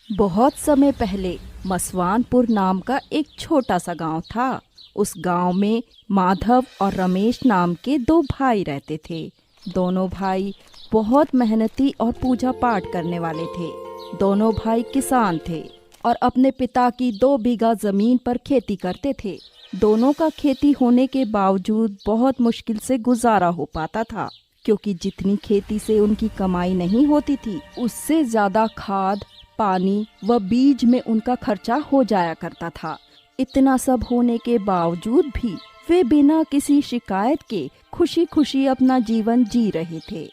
बहुत समय पहले मसवानपुर नाम का एक छोटा सा गांव था। उस गांव में माधव और रमेश नाम के दो भाई रहते थे। दोनों भाई बहुत मेहनती और पूजा पाठ करने वाले थे। दोनों भाई किसान थे और अपने पिता की 2 बीघा जमीन पर खेती करते थे। दोनों का खेती होने के बावजूद बहुत मुश्किल से गुजारा हो पाता था, क्योंकि जितनी खेती से उनकी कमाई नहीं होती थी, उससे ज्यादा खाद, पानी व बीज में उनका खर्चा हो जाया करता था। इतना सब होने के बावजूद भी वे बिना किसी शिकायत के खुशी खुशी अपना जीवन जी रहे थे।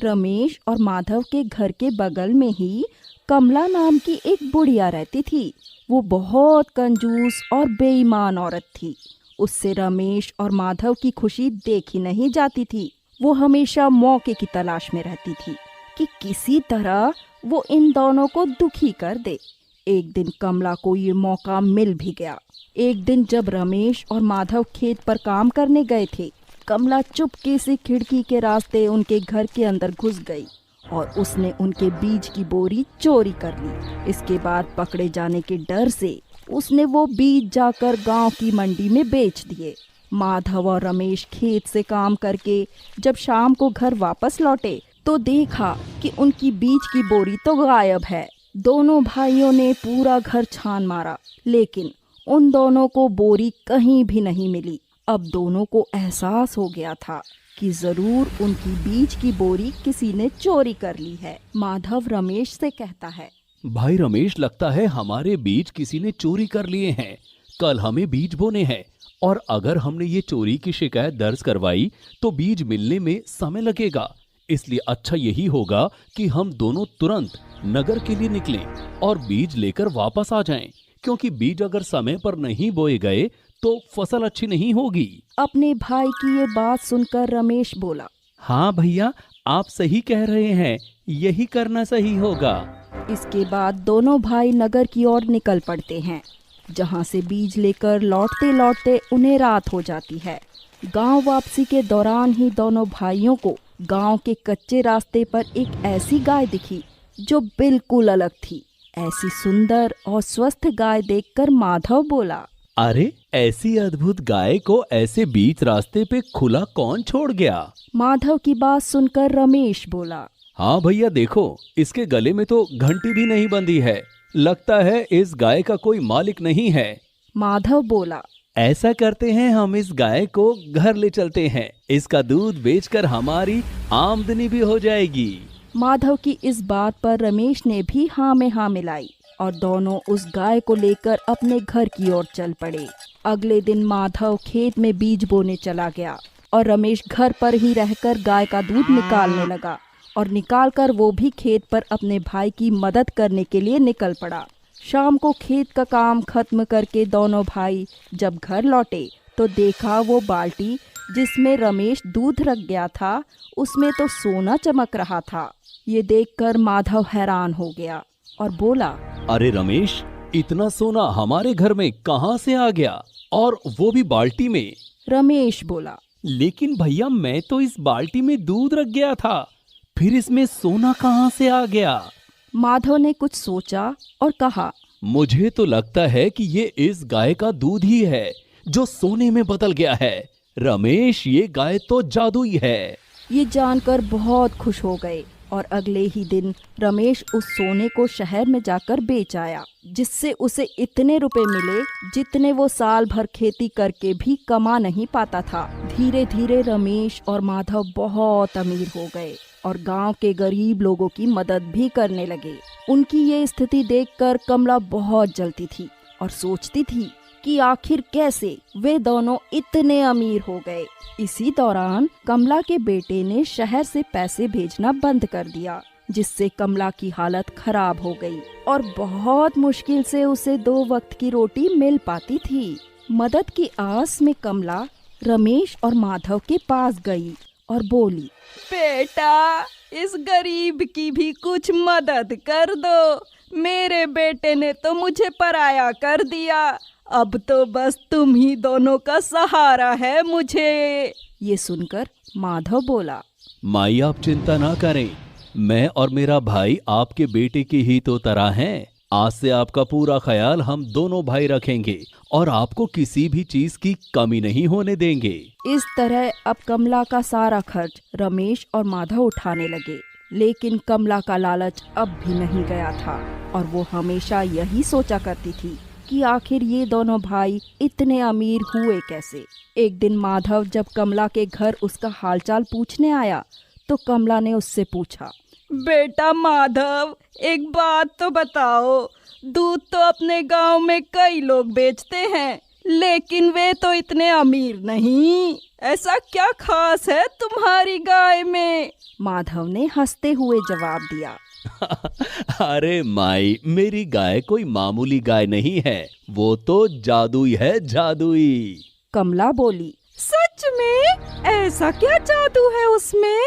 रमेश और माधव के घर के बगल में ही कमला नाम की एक बुढ़िया रहती थी। वो बहुत कंजूस और बेईमान औरत थी। उससे रमेश और माधव की खुशी देखी नहीं जाती थी। वो हमेशा मौके की तलाश में रहती थी कि किसी तरह वो इन दोनों को दुखी कर दे। एक दिन कमला को ये मौका मिल भी गया। एक दिन जब रमेश और माधव खेत पर काम करने गए थे, कमला चुपके से खिड़की के रास्ते उनके घर के अंदर घुस गई और उसने उनके बीज की बोरी चोरी कर ली। इसके बाद पकड़े जाने के डर से उसने वो बीज जाकर गांव की मंडी में बेच दिए। माधव और रमेश खेत से काम करके जब शाम को घर वापस लौटे तो देखा कि उनकी बीज की बोरी तो गायब है। दोनों भाइयों ने पूरा घर छान मारा, लेकिन उन दोनों को बोरी कहीं भी नहीं मिली। अब दोनों को एहसास हो गया था कि जरूर उनकी बीज की बोरी किसी ने चोरी कर ली है। माधव रमेश से कहता है, भाई रमेश, लगता है हमारे बीज किसी ने चोरी कर लिए हैं। कल हमें बीज बोने हैं और अगर हमने ये चोरी की शिकायत दर्ज करवाई तो बीज मिलने में समय लगेगा। इसलिए अच्छा यही होगा कि हम दोनों तुरंत नगर के लिए निकलें और बीज लेकर वापस आ जाएं, क्योंकि बीज अगर समय पर नहीं बोए गए तो फसल अच्छी नहीं होगी। अपने भाई की ये बात सुनकर रमेश बोला, हाँ भैया, आप सही कह रहे हैं, यही करना सही होगा। इसके बाद दोनों भाई नगर की ओर निकल पड़ते हैं, जहां से बीज लेकर लौटते लौटते उन्हें रात हो जाती है। गांव वापसी के दौरान ही दोनों भाइयों को गांव के कच्चे रास्ते पर एक ऐसी गाय दिखी जो बिल्कुल अलग थी। ऐसी सुंदर और स्वस्थ गाय देखकर माधव बोला, अरे, ऐसी अद्भुत गाय को ऐसे बीच रास्ते पे खुला कौन छोड़ गया? माधव की बात सुनकर रमेश बोला, हाँ भैया, देखो, इसके गले में तो घंटी भी नहीं बंधी है। लगता है इस गाय का कोई मालिक नहीं है। माधव बोला, ऐसा करते हैं, हम इस गाय को घर ले चलते हैं। इसका दूध बेचकर हमारी आमदनी भी हो जाएगी। माधव की इस बात पर रमेश ने भी हाँ में हाँ मिलाई और दोनों उस गाय को लेकर अपने घर की ओर चल पड़े। अगले दिन माधव खेत में बीज बोने चला गया और रमेश घर पर ही रहकर गाय का दूध निकालने लगा और निकालकर वो भी खेत पर अपने भाई की मदद करने के लिए निकल पड़ा। शाम को खेत का काम खत्म करके दोनों भाई जब घर लौटे तो देखा वो बाल्टी जिसमें रमेश दूध रख गया था, उसमें तो सोना चमक रहा था। ये देखकर माधव हैरान हो गया और बोला, अरे रमेश, इतना सोना हमारे घर में कहाँ से आ गया, और वो भी बाल्टी में? रमेश बोला, लेकिन भैया, मैं तो इस बाल्टी में दूध रख गया था, फिर इसमें सोना कहाँ से आ गया? माधव ने कुछ सोचा और कहा, मुझे तो लगता है कि ये इस गाय का दूध ही है जो सोने में बदल गया है। रमेश, ये गाय तो जादुई है। ये जानकर बहुत खुश हो गए और अगले ही दिन रमेश उस सोने को शहर में जाकर बेच आया, जिससे उसे इतने रुपए मिले जितने वो साल भर खेती करके भी कमा नहीं पाता था। धीरे धीरे रमेश और माधव बहुत अमीर हो गए और गांव के गरीब लोगों की मदद भी करने लगे। उनकी ये स्थिति देखकर कमला बहुत जलती थी और सोचती थी कि आखिर कैसे वे दोनों इतने अमीर हो गए। इसी दौरान कमला के बेटे ने शहर से पैसे भेजना बंद कर दिया, जिससे कमला की हालत खराब हो गई और बहुत मुश्किल से उसे 2 वक्त की रोटी मिल पाती थी। मदद की आस में कमला रमेश और माधव के पास गई और बोली, बेटा, इस गरीब की भी कुछ मदद कर दो। मेरे बेटे ने तो मुझे पराया कर दिया, अब तो बस तुम ही दोनों का सहारा है मुझे। ये सुनकर माधव बोला, माई, आप चिंता ना करें, मैं और मेरा भाई आपके बेटे की ही तो तरह हैं। आज से आपका पूरा ख्याल हम दोनों भाई रखेंगे और आपको किसी भी चीज की कमी नहीं होने देंगे। इस तरह अब कमला का सारा खर्च रमेश और माधव उठाने लगे। लेकिन कमला का लालच अब भी नहीं गया था और वो हमेशा यही सोचा करती थी कि आखिर ये दोनों भाई इतने अमीर हुए कैसे। एक दिन माधव जब कमला के घर उसका हालचाल पूछने आया तो कमला ने उससे पूछा, बेटा माधव, एक बात तो बताओ, दूध तो अपने गांव में कई लोग बेचते हैं, लेकिन वे तो इतने अमीर नहीं। ऐसा क्या खास है तुम्हारी गाय में? माधव ने हंसते हुए जवाब दिया, अरे माई, मेरी गाय कोई मामूली गाय नहीं है, वो तो जादुई है, जादुई। कमला बोली, सच में? ऐसा क्या जादू है उसमें?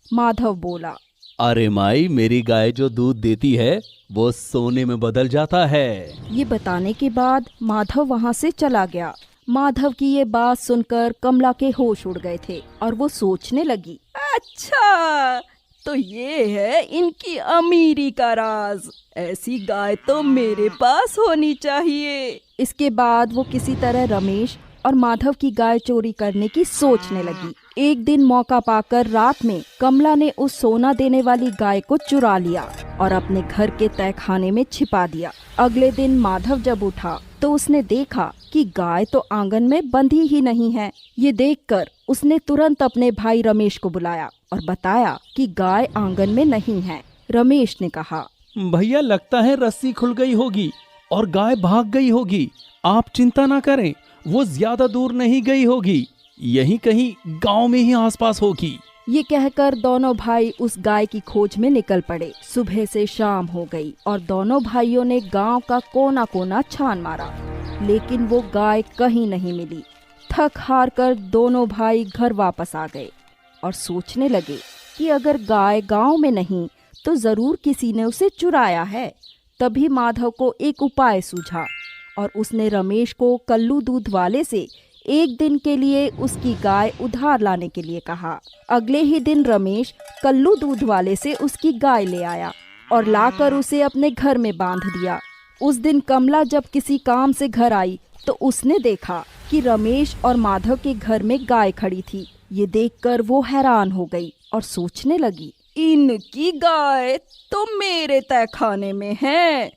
माधव बोला, अरे माई, मेरी गाय जो दूध देती है वो सोने में बदल जाता है। ये बताने के बाद माधव वहाँ से चला गया। माधव की ये बात सुनकर कमला के होश उड़ गए थे और वो सोचने लगी, अच्छा, तो ये है इनकी अमीरी का राज। ऐसी गाय तो मेरे पास होनी चाहिए। इसके बाद वो किसी तरह रमेश और माधव की गाय चोरी करने की सोचने लगी। एक दिन मौका पाकर रात में कमला ने उस सोना देने वाली गाय को चुरा लिया और अपने घर के तहखाने में छिपा दिया। अगले दिन माधव जब उठा तो उसने देखा कि गाय तो आंगन में बंधी ही नहीं है। ये देखकर उसने तुरंत अपने भाई रमेश को बुलाया और बताया कि गाय आंगन में नहीं है। रमेश ने कहा, भैया, लगता है रस्सी खुल गई होगी और गाय भाग गई होगी। आप चिंता ना करें, वो ज्यादा दूर नहीं गई होगी, यहीं कहीं गांव में ही आसपास होगी। ये कहकर दोनों भाई उस गाय की खोज में निकल पड़े। सुबह से शाम हो गई और दोनों भाइयों ने गांव का कोना कोना छान मारा, लेकिन वो गाय कहीं नहीं मिली। थक हार कर दोनों भाई घर वापस आ गए और सोचने लगे कि अगर गाय गांव में नहीं तो जरूर किसी ने उसे चुराया है। तभी माधव को एक उपाय सूझा और उसने रमेश को कल्लू दूध वाले से एक दिन के लिए उसकी गाय उधार लाने के लिए कहा। अगले ही दिन रमेश कल्लू दूध वाले से उसकी गाय ले आया और लाकर उसे अपने घर में बांध दिया। उस दिन कमला जब किसी काम से घर आई तो उसने देखा कि रमेश और माधव के घर में गाय खड़ी थी। ये देखकर वो हैरान हो गई और सोचने लगी, इनकी गाय तो मेरे तहखाने में है,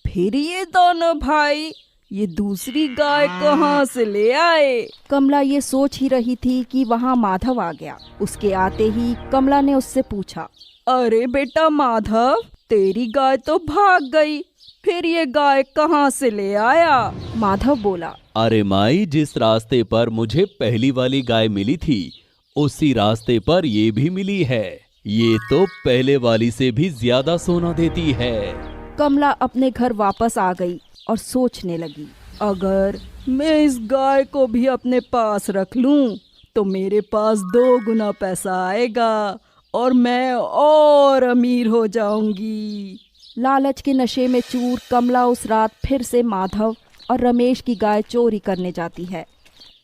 फिर ये दोनों भाई ये दूसरी गाय कहाँ से ले आए? कमला ये सोच ही रही थी कि वहाँ माधव आ गया। उसके आते ही कमला ने उससे पूछा, अरे बेटा माधव, तेरी गाय तो भाग गई, फिर ये गाय कहाँ से ले आया? माधव बोला, अरे माई, जिस रास्ते पर मुझे पहली वाली गाय मिली थी उसी रास्ते पर ये भी मिली है। ये तो पहले वाली से भी ज्यादा सोना देती है। कमला अपने घर वापस आ गई और सोचने लगी, अगर मैं इस गाय को भी अपने पास रख लूं तो मेरे पास 2 गुना पैसा आएगा और मैं और अमीर हो जाऊंगी। लालच के नशे में चूर कमला उस रात फिर से माधव और रमेश की गाय चोरी करने जाती है।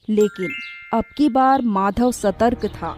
लेकिन अब की बार माधव सतर्क था।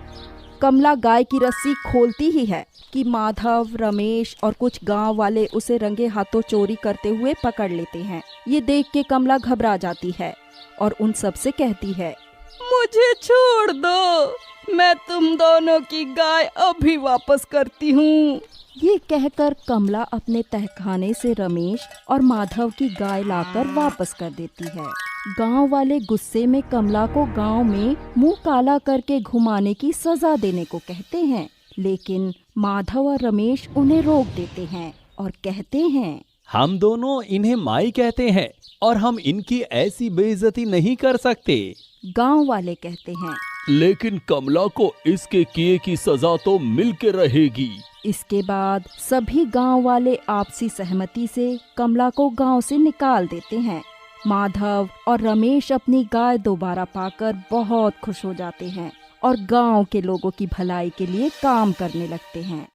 कमला गाय की रस्सी खोलती ही है कि माधव, रमेश और कुछ गांव वाले उसे रंगे हाथों चोरी करते हुए पकड़ लेते हैं। ये देख के कमला घबरा जाती है और उन सब से कहती है, मुझे छोड़ दो, मैं तुम दोनों की गाय अभी वापस करती हूँ। ये कहकर कमला अपने तहखाने से रमेश और माधव की गाय लाकर वापस कर देती है। गांव वाले गुस्से में कमला को गांव में मुंह काला करके घुमाने की सजा देने को कहते हैं, लेकिन माधव और रमेश उन्हें रोक देते हैं और कहते हैं, हम दोनों इन्हें माई कहते हैं और हम इनकी ऐसी बेइज्जती नहीं कर सकते। गांव वाले कहते हैं, लेकिन कमला को इसके किए की सजा तो मिलके रहेगी। इसके बाद सभी गांव वाले आपसी सहमति से कमला को गांव से निकाल देते हैं। माधव और रमेश अपनी गाय दोबारा पाकर बहुत खुश हो जाते हैं और गांव के लोगों की भलाई के लिए काम करने लगते हैं।